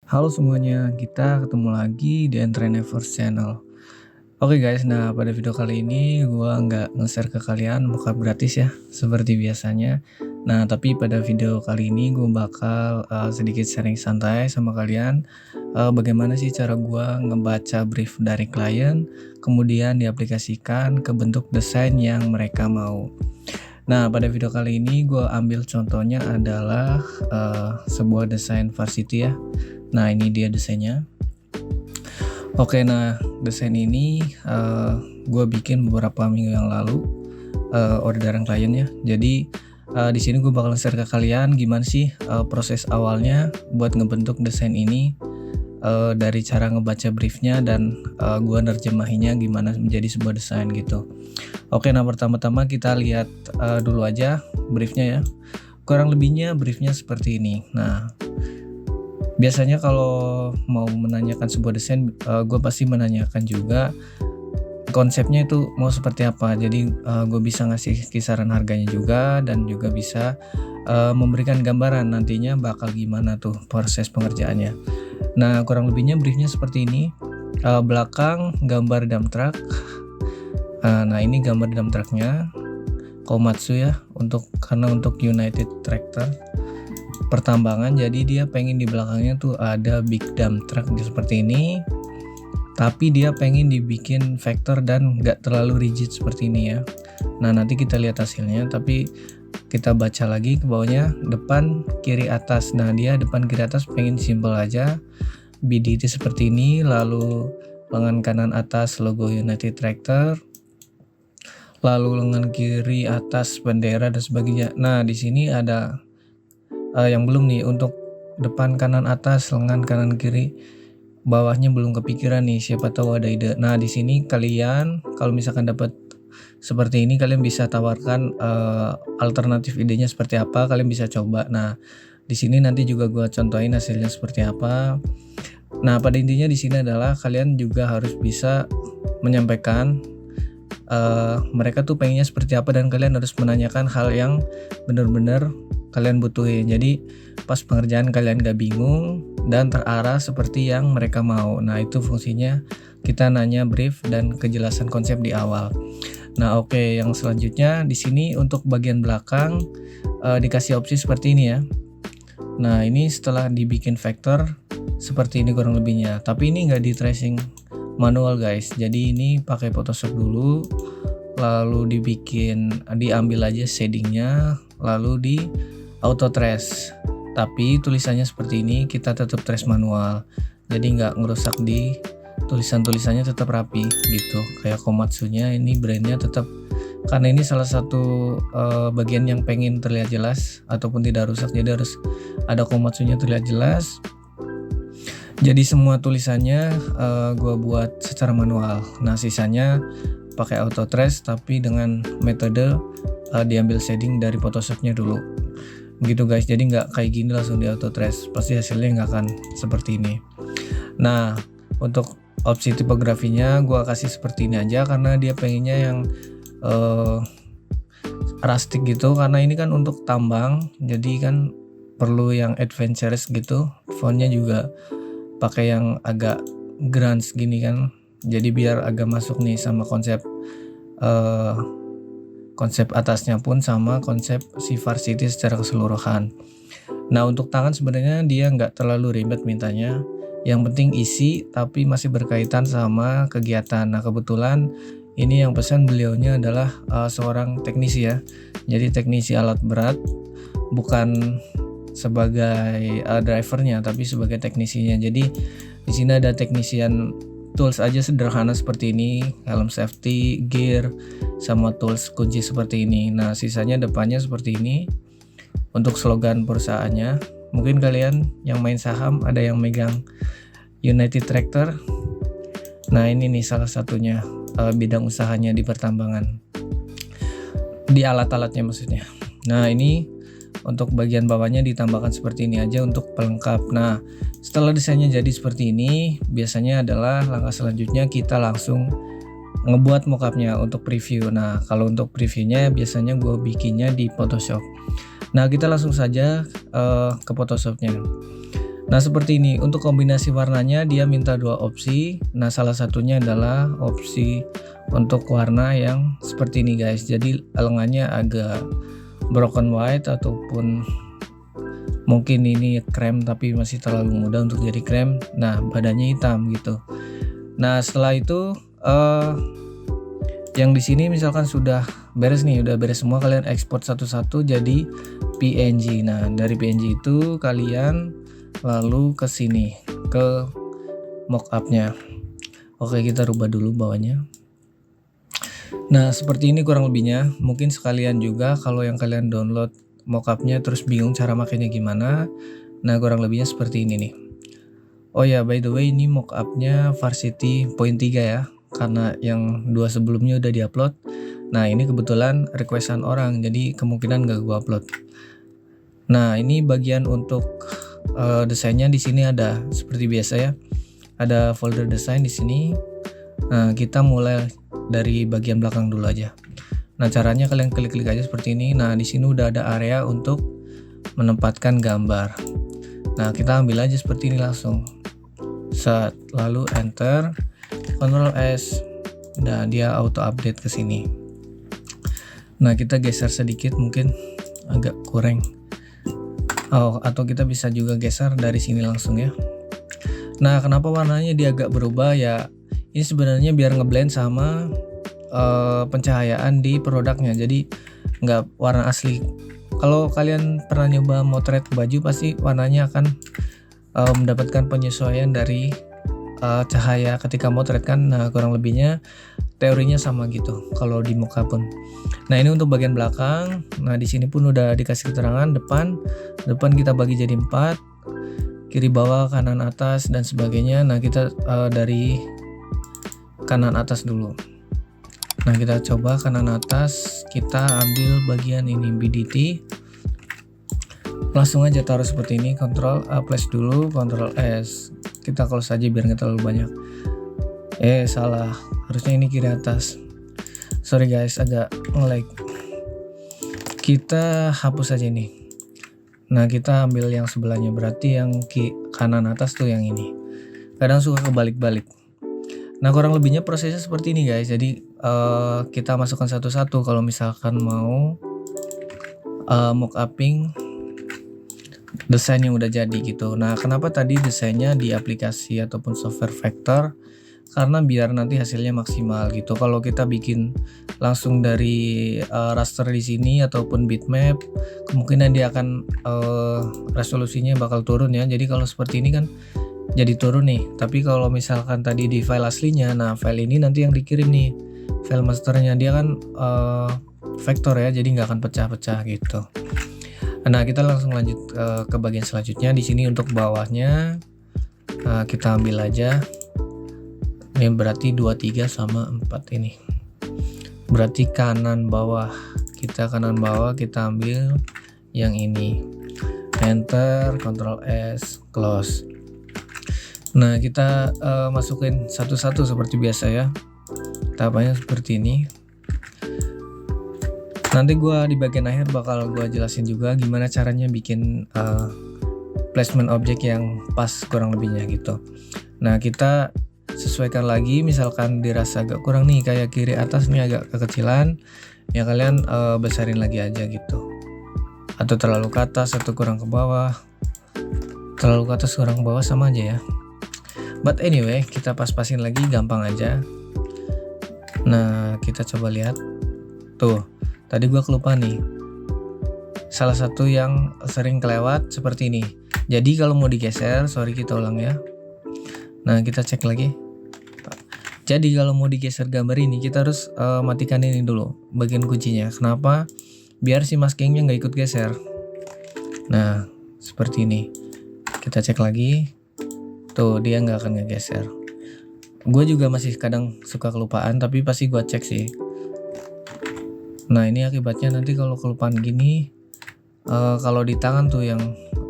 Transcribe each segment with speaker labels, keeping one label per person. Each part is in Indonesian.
Speaker 1: Halo semuanya, kita ketemu lagi di Entrepreneurs Channel. Oke guys, nah pada video kali ini gua nggak nge-share ke kalian mockup gratis ya, seperti biasanya. Nah, tapi pada video kali ini gue bakal sedikit sharing santai sama kalian, bagaimana sih cara gua ngebaca brief dari klien, kemudian diaplikasikan ke bentuk desain yang mereka mau. Nah, pada video kali ini gue ambil contohnya adalah sebuah desain varsity ya. Nah, ini dia desainnya. Oke, nah desain ini gue bikin beberapa minggu yang lalu, orderan klien ya. Jadi di sini gue bakal share ke kalian gimana sih proses awalnya buat ngebentuk desain ini, dari cara ngebaca briefnya dan gue nerjemahinnya gimana menjadi sebuah desain gitu. Oke, nah pertama-tama kita lihat dulu aja briefnya ya. Kurang lebihnya briefnya seperti ini. Nah, biasanya kalau mau menanyakan sebuah desain, gue pasti menanyakan juga konsepnya itu mau seperti apa. Jadi gue bisa ngasih kisaran harganya juga dan juga bisa memberikan gambaran nantinya bakal gimana tuh proses pengerjaannya. Nah, kurang lebihnya briefnya seperti ini. Belakang gambar dump truck. Nah, ini gambar dump trucknya Komatsu ya, karena untuk United Tractor pertambangan, jadi dia pengen di belakangnya tuh ada big dump truck seperti ini, tapi dia pengen dibikin vektor dan nggak terlalu rigid seperti ini ya. Nah, nanti kita lihat hasilnya, tapi kita baca lagi ke bawahnya, depan kiri atas. Nah, dia depan kiri atas pengen simple aja, BDT seperti ini, lalu lengan kanan atas logo United Tractor, lalu lengan kiri atas bendera dan sebagainya. Nah, di sini ada yang belum nih, untuk depan kanan atas, lengan kanan kiri, bawahnya belum kepikiran nih, siapa tahu ada ide. Nah, di sini kalian kalau misalkan dapat seperti ini, kalian bisa tawarkan alternatif idenya seperti apa, kalian bisa coba. Nah, di sini nanti juga gua contohin hasilnya seperti apa. Nah, pada intinya di sini adalah kalian juga harus bisa menyampaikan mereka tuh pengennya seperti apa, dan kalian harus menanyakan hal yang benar-benar kalian butuhin. Jadi pas pengerjaan kalian gak bingung dan terarah seperti yang mereka mau. Nah, itu fungsinya kita nanya brief dan kejelasan konsep di awal. Nah, oke, yang selanjutnya di sini untuk bagian belakang dikasih opsi seperti ini ya. Nah, ini setelah dibikin vektor seperti ini kurang lebihnya, tapi ini nggak di tracing manual guys. Jadi ini pakai Photoshop dulu, lalu diambil aja shadingnya, lalu di auto trace. Tapi tulisannya seperti ini kita tetap trace manual, jadi nggak ngerusak di tulisannya, tetap rapi gitu. Kayak Komatsunya ini brandnya tetap, karena ini salah satu bagian yang pengen terlihat jelas ataupun tidak rusak, jadi harus ada Komatsunya terlihat jelas. Jadi semua tulisannya gue buat secara manual. Nah, sisanya pakai auto trace tapi dengan metode diambil shading dari Photoshopnya dulu gitu guys. Jadi nggak kayak gini langsung di auto trace, pasti hasilnya nggak akan seperti ini. Nah, untuk opsi tipografinya gue kasih seperti ini aja, karena dia pengennya yang rustic gitu, karena ini kan untuk tambang, jadi kan perlu yang adventurous gitu. Fontnya juga pakai yang agak grunge gini kan, jadi biar agak masuk nih sama konsep atasnya pun sama konsep si varsity secara keseluruhan. Nah, untuk tangan sebenarnya dia nggak terlalu ribet mintanya, yang penting isi tapi masih berkaitan sama kegiatan. Nah, kebetulan ini yang pesan beliaunya adalah seorang teknisi ya, jadi teknisi alat berat, bukan sebagai drivernya tapi sebagai teknisinya. Jadi di sini ada teknisian tools aja sederhana seperti ini, helm safety, gear, sama tools kunci seperti ini. Nah, sisanya depannya seperti ini untuk slogan perusahaannya. Mungkin kalian yang main saham ada yang megang United Tractor. Nah, ini nih salah satunya bidang usahanya di pertambangan, di alat-alatnya maksudnya. Nah, ini untuk bagian bawahnya ditambahkan seperti ini aja untuk pelengkap. Nah, setelah desainnya jadi seperti ini, biasanya adalah langkah selanjutnya kita langsung ngebuat mockupnya untuk preview. Nah, kalau untuk previewnya biasanya gue bikinnya di Photoshop. Nah, kita langsung saja ke Photoshopnya. Nah seperti ini, untuk kombinasi warnanya dia minta 2 opsi. Nah salah satunya adalah opsi untuk warna yang seperti ini guys, jadi lengannya agak broken white ataupun mungkin ini krem tapi masih terlalu muda untuk jadi krem. Nah badannya hitam gitu. Nah setelah itu yang di sini misalkan sudah beres nih, udah beres semua, kalian ekspor satu-satu jadi PNG. Nah dari PNG itu kalian lalu ke sini ke mockupnya. Oke, kita rubah dulu bawahnya. Nah seperti ini kurang lebihnya. Mungkin sekalian juga kalau yang kalian download mockupnya terus bingung cara makainya gimana, nah kurang lebihnya seperti ini nih. Oh ya, by the way ini mockupnya Varsity Point 3 ya, karena yang 2 sebelumnya udah diupload. Nah ini kebetulan requestan orang, jadi kemungkinan gak gua upload. Nah ini bagian untuk desainnya di sini ada seperti biasa ya, ada folder desain di sini. Nah kita mulai dari bagian belakang dulu aja. Nah caranya kalian klik-klik aja seperti ini. Nah di sini udah ada area untuk menempatkan gambar. Nah kita ambil aja seperti ini langsung. Lalu enter, Ctrl S. Nah dia auto update ke sini. Nah kita geser sedikit, mungkin agak kurang. Atau kita bisa juga geser dari sini langsung ya. Nah kenapa warnanya dia agak berubah ya? Ini sebenarnya biar ngeblend sama pencahayaan di produknya, jadi nggak warna asli. Kalau kalian pernah nyoba motret baju pasti warnanya akan mendapatkan penyesuaian dari cahaya ketika motret kan. Nah kurang lebihnya teorinya sama gitu kalau di muka pun. Nah ini untuk bagian belakang. Nah di sini pun udah dikasih keterangan depan kita bagi jadi 4, kiri bawah kanan atas dan sebagainya. Nah kita dari kanan atas dulu. Nah kita coba kanan atas, kita ambil bagian ini BDT, langsung aja taruh seperti ini. Ctrl A plus dulu, Ctrl S, kita close aja biar nggak terlalu banyak. Salah, harusnya ini kiri atas, sorry guys agak nge-lag. Kita hapus aja ini. Nah kita ambil yang sebelahnya, berarti yang kanan atas tuh yang ini, kadang suka kebalik-balik. Nah kurang lebihnya prosesnya seperti ini guys. Jadi kita masukkan satu-satu kalau misalkan mau mock-upping desain yang udah jadi gitu. Nah kenapa tadi desainnya di aplikasi ataupun software vector? Karena biar nanti hasilnya maksimal gitu. Kalau kita bikin langsung dari raster di sini ataupun bitmap, kemungkinan dia akan resolusinya bakal turun ya. Jadi kalau seperti ini kan jadi turun nih. Tapi kalau misalkan tadi di file aslinya, nah file ini nanti yang dikirim nih, file masternya, dia kan vektor ya, jadi nggak akan pecah-pecah gitu. Nah kita langsung lanjut ke bagian selanjutnya. Di sini untuk bawahnya kita ambil aja. Ini berarti 2, 3 sama 4 ini. Berarti kanan bawah. Kita kanan bawah kita ambil yang ini. Enter, Ctrl S, close. Nah kita masukin satu-satu seperti biasa ya. Tahapannya seperti ini. Nanti gua di bagian akhir bakal gua jelasin juga gimana caranya bikin placement objek yang pas kurang lebihnya gitu. Nah kita sesuaikan lagi, misalkan dirasa agak kurang nih, kayak kiri atas nih agak kekecilan ya, kalian besarin lagi aja gitu. Atau terlalu ke atas atau kurang ke bawah. Terlalu ke atas kurang ke bawah sama aja ya. But anyway, kita pas-pasin lagi, gampang aja. Nah kita coba lihat tuh, tadi gua kelupaan nih salah satu yang sering kelewat seperti ini. Jadi kalau mau digeser, sorry kita ulang ya. Nah kita cek lagi. Jadi kalau mau digeser gambar ini, kita harus matikan ini dulu bagian kuncinya. Kenapa? Biar si maskingnya nggak ikut geser. Nah seperti ini. Kita cek lagi. Tuh dia nggak akan ngegeser. Gue juga masih kadang suka kelupaan, tapi pasti gue cek sih. Nah ini akibatnya nanti kalau kelupaan gini, kalau di tangan tuh yang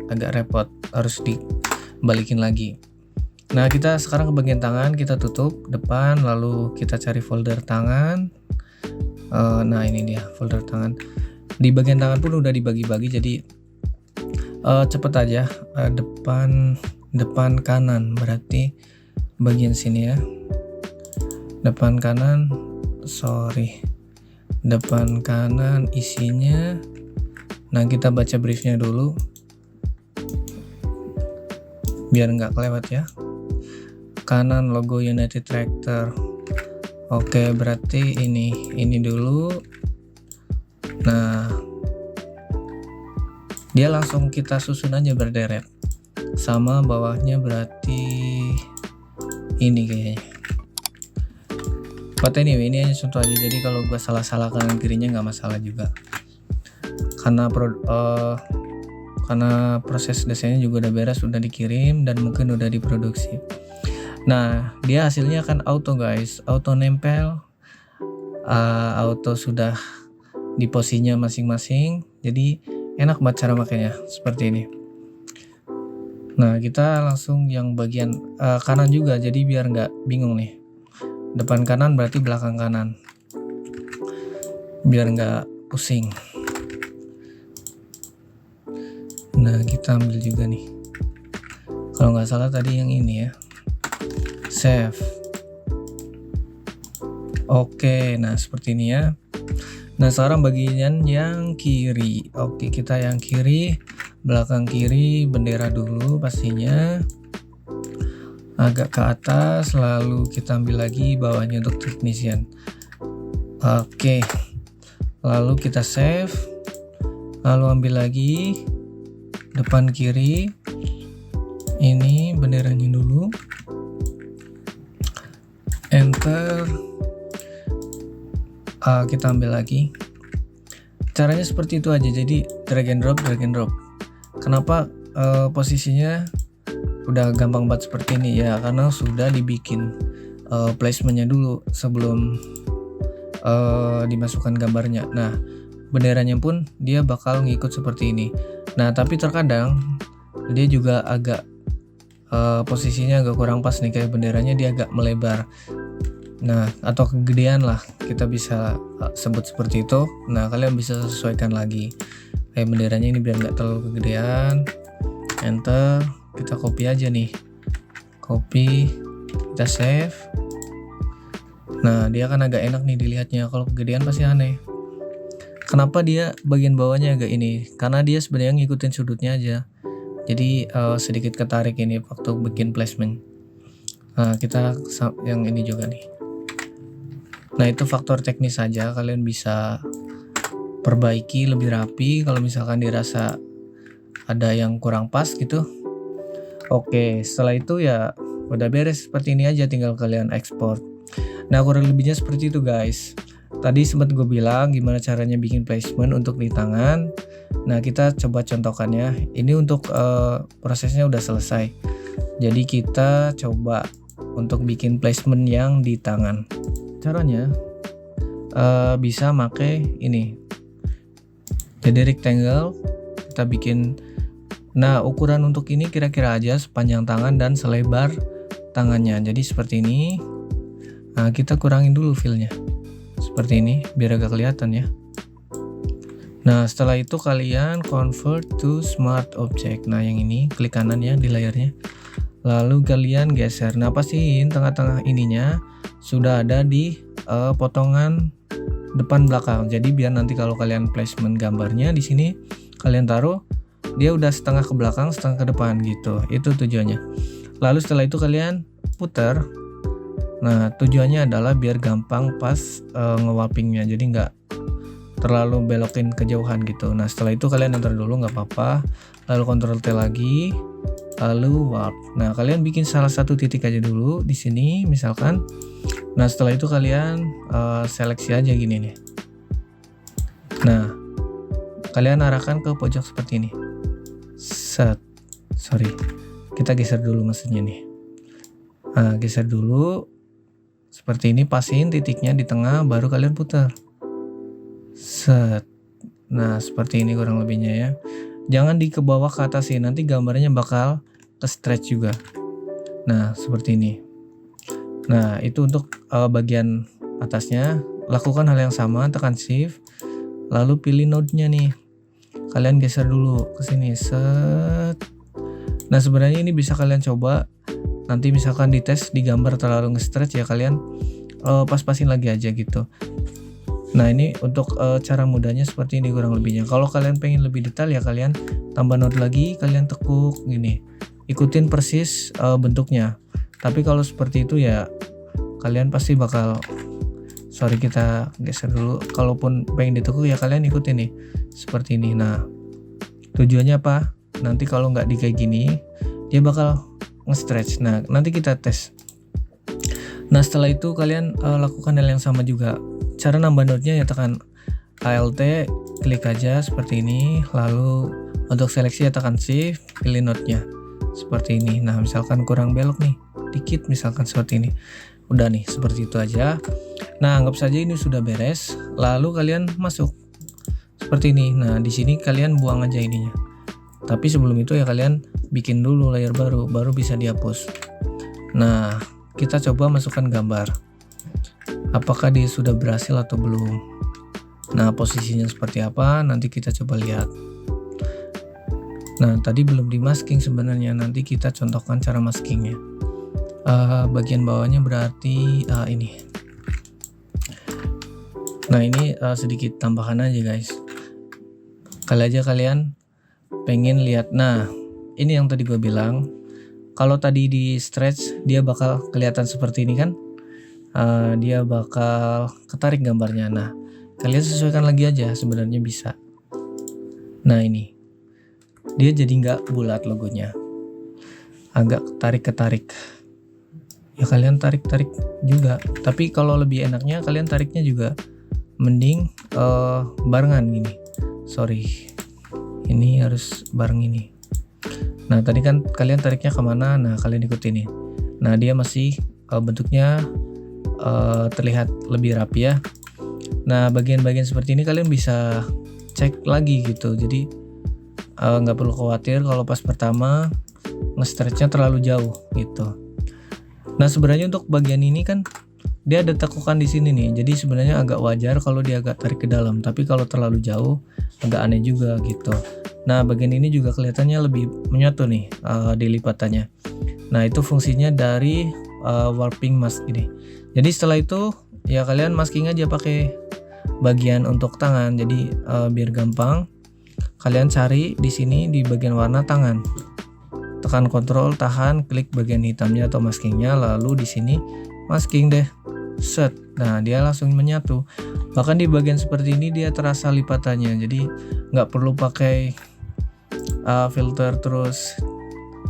Speaker 1: agak repot, harus dibalikin lagi. Nah kita sekarang ke bagian tangan, kita tutup depan, lalu kita cari folder tangan. Nah ini dia folder tangan. Di bagian tangan pun udah dibagi-bagi, jadi Cepet aja, depan kanan berarti bagian sini ya. Depan kanan, depan kanan isinya. Nah, kita baca briefnya dulu biar nggak kelewat ya. Kanan logo United Tractor. Oke, berarti ini dulu. Nah, dia langsung kita susun aja berderet. Sama bawahnya berarti ini kayaknya. But anyway, ini hanya contoh aja, jadi kalau gua salah-salah kanan kirinya nggak masalah juga. Karena proses desainnya juga udah beres, udah dikirim dan mungkin udah diproduksi. Nah, dia hasilnya kan auto guys, auto nempel, auto sudah di posisinya masing-masing, jadi enak banget cara makainya seperti ini. Nah, kita langsung yang bagian kanan juga, jadi biar nggak bingung nih. Depan kanan berarti belakang kanan, biar nggak pusing. Nah, kita ambil juga nih, kalau nggak salah tadi yang ini ya, save. Oke, nah seperti ini ya. Nah, sekarang bagian yang kiri. Oke, kita yang kiri, belakang kiri, bendera dulu pastinya. Agak ke atas, lalu kita ambil lagi bawahnya untuk technician. Oke, lalu kita save, lalu ambil lagi depan kiri, ini benderanya dulu, enter, kita ambil lagi. Caranya seperti itu aja, jadi drag and drop. Kenapa posisinya udah gampang banget seperti ini ya, karena sudah dibikin placementnya dulu sebelum dimasukkan gambarnya. Nah, benderanya pun dia bakal ngikut seperti ini. Nah, tapi terkadang dia juga agak posisinya agak kurang pas nih, kayak benderanya dia agak melebar. Nah, atau kegedean lah, kita bisa sebut seperti itu. Nah, kalian bisa sesuaikan lagi kayak benderanya ini biar nggak terlalu kegedean. Enter, kita copy aja nih, kita save. Nah, dia kan agak enak nih dilihatnya, kalau kegedean pasti aneh. Kenapa dia bagian bawahnya agak ini? Karena dia sebenarnya ngikutin sudutnya aja, jadi sedikit ketarik ini waktu bikin placement. Nah, kita yang ini juga nih. Nah, itu faktor teknis saja, kalian bisa perbaiki lebih rapi kalau misalkan dirasa ada yang kurang pas gitu. Oke, setelah itu ya udah beres seperti ini aja, tinggal kalian ekspor. Nah, kurang lebihnya seperti itu guys. Tadi sempat gue bilang gimana caranya bikin placement untuk di tangan. Nah, kita coba contohkannya. Ini untuk prosesnya udah selesai. Jadi kita coba untuk bikin placement yang di tangan. Caranya bisa pakai ini. Jadi rectangle kita bikin. Nah, ukuran untuk ini kira-kira aja sepanjang tangan dan selebar tangannya. Jadi seperti ini. Nah, kita kurangin dulu fillnya seperti ini biar agak kelihatan ya. Nah, setelah itu kalian convert to smart object. Nah, yang ini klik kanan ya di layarnya, lalu kalian geser. Nah, pastiin tengah-tengah ininya sudah ada di potongan depan belakang. Jadi biar nanti kalau kalian placement gambarnya di sini kalian taruh, dia udah setengah ke belakang setengah ke depan gitu. Itu tujuannya. Lalu setelah itu kalian putar. Nah, tujuannya adalah biar gampang pas ngewapingnya, jadi nggak terlalu belokin kejauhan gitu. Nah, setelah itu kalian enter dulu nggak apa-apa, lalu Ctrl T lagi, lalu warp. Nah, kalian bikin salah satu titik aja dulu di sini misalkan. Nah, setelah itu kalian seleksi aja gini nih. Nah, kalian arahkan ke pojok seperti ini. Kita geser dulu maksudnya nih. Nah, geser dulu seperti ini, pasin titiknya di tengah, baru kalian putar. Nah, seperti ini kurang lebihnya ya. Jangan di ke bawah ke atas sih, nanti gambarnya bakal ke stretch juga. Nah, seperti ini. Nah, itu untuk bagian atasnya. Lakukan hal yang sama, tekan shift, lalu pilih node-nya nih. kalian geser dulu ke sini, set. Nah sebenarnya ini bisa kalian coba, nanti misalkan dites di gambar terlalu nge-stretch ya kalian pas-pasin lagi aja gitu. Nah ini untuk cara mudahnya seperti ini kurang lebihnya. Kalau kalian pengen lebih detail ya kalian tambah node lagi, kalian tekuk gini, ikutin persis bentuknya. Tapi kalau seperti itu ya kalian pasti bakal, sorry kita geser dulu, kalaupun pengen ditekuk ya kalian ikutin nih seperti ini. Nah tujuannya apa? Nanti kalau nggak di kayak gini dia bakal nge-stretch. Nah nanti kita tes. Nah setelah itu kalian lakukan hal yang sama juga. Cara nambah node-nya ya tekan Alt, klik aja seperti ini. Lalu untuk seleksi ya tekan Shift, pilih node-nya seperti ini. Nah misalkan kurang belok nih dikit, misalkan seperti ini. Udah nih seperti itu aja. Nah anggap saja ini sudah beres. Lalu kalian masuk seperti ini. Nah di sini kalian buang aja ininya. Tapi sebelum itu ya kalian bikin dulu layer baru bisa dihapus. Nah kita coba masukkan gambar. Apakah dia sudah berhasil atau belum? Nah posisinya seperti apa? Nanti kita coba lihat. Nah tadi belum di masking sebenarnya. Nanti kita contohkan cara maskingnya. Bagian bawahnya berarti ini. Nah ini sedikit tambahan aja guys. Kali aja kalian pengen lihat. Nah ini yang tadi gue bilang, kalau tadi di stretch dia bakal kelihatan seperti ini kan, dia bakal ketarik gambarnya. Nah kalian sesuaikan lagi aja, sebenarnya bisa. Nah ini dia jadi nggak bulat logonya, agak ketarik ya, kalian tarik juga. Tapi kalau lebih enaknya kalian tariknya juga mending barengan gini. Sorry, ini harus bareng ini. Nah tadi kan kalian tariknya kemana, nah kalian ikutin ini. Nah dia masih bentuknya terlihat lebih rapi ya. Nah bagian-bagian seperti ini kalian bisa cek lagi gitu. Jadi nggak perlu khawatir kalau pas pertama nge-stretchnya terlalu jauh gitu. Nah sebenarnya untuk bagian ini kan dia ada tekukan di sini nih. Jadi sebenarnya agak wajar kalau dia agak tarik ke dalam. Tapi kalau terlalu jauh agak aneh juga gitu. Nah bagian ini juga kelihatannya lebih menyatu nih di lipatannya. Nah itu fungsinya dari warping mask ini. Jadi setelah itu ya kalian masking aja pakai bagian untuk tangan. Jadi biar gampang, kalian cari di sini di bagian warna tangan. Tekan Ctrl, tahan, klik bagian hitamnya atau maskingnya, lalu di sini masking deh, set. Nah dia langsung menyatu. Bahkan di bagian seperti ini dia terasa lipatannya. Jadi nggak perlu pakai filter terus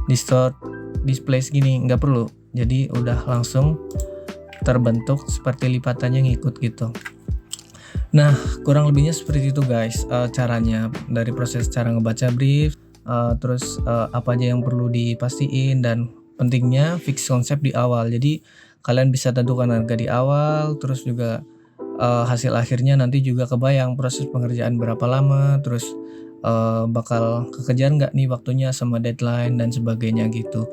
Speaker 1: distort, display gini, nggak perlu. Jadi udah langsung terbentuk seperti lipatannya ngikut gitu. Nah kurang lebihnya seperti itu guys, caranya dari proses cara ngebaca brief. Terus apa aja yang perlu dipastiin, dan pentingnya fix konsep di awal. Jadi kalian bisa tentukan harga di awal, terus juga hasil akhirnya nanti juga kebayang proses pengerjaan berapa lama, terus bakal kekejar nggak nih waktunya sama deadline dan sebagainya gitu.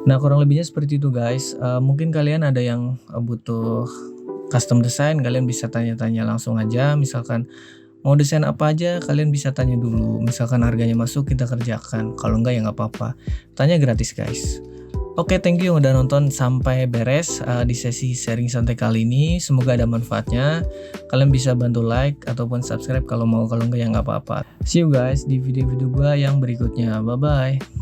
Speaker 1: Nah kurang lebihnya seperti itu guys. Mungkin kalian ada yang butuh custom design, kalian bisa tanya-tanya langsung aja. Misalkan mau desain apa aja kalian bisa tanya dulu. Misalkan harganya masuk kita kerjakan, kalau enggak ya nggak apa-apa. Tanya gratis guys. Oke, thank you yang udah nonton sampai beres di sesi sharing santai kali ini. Semoga ada manfaatnya. Kalian bisa bantu like ataupun subscribe kalau mau, kalau enggak ya nggak apa-apa. See you guys di video-video gua yang berikutnya. Bye bye.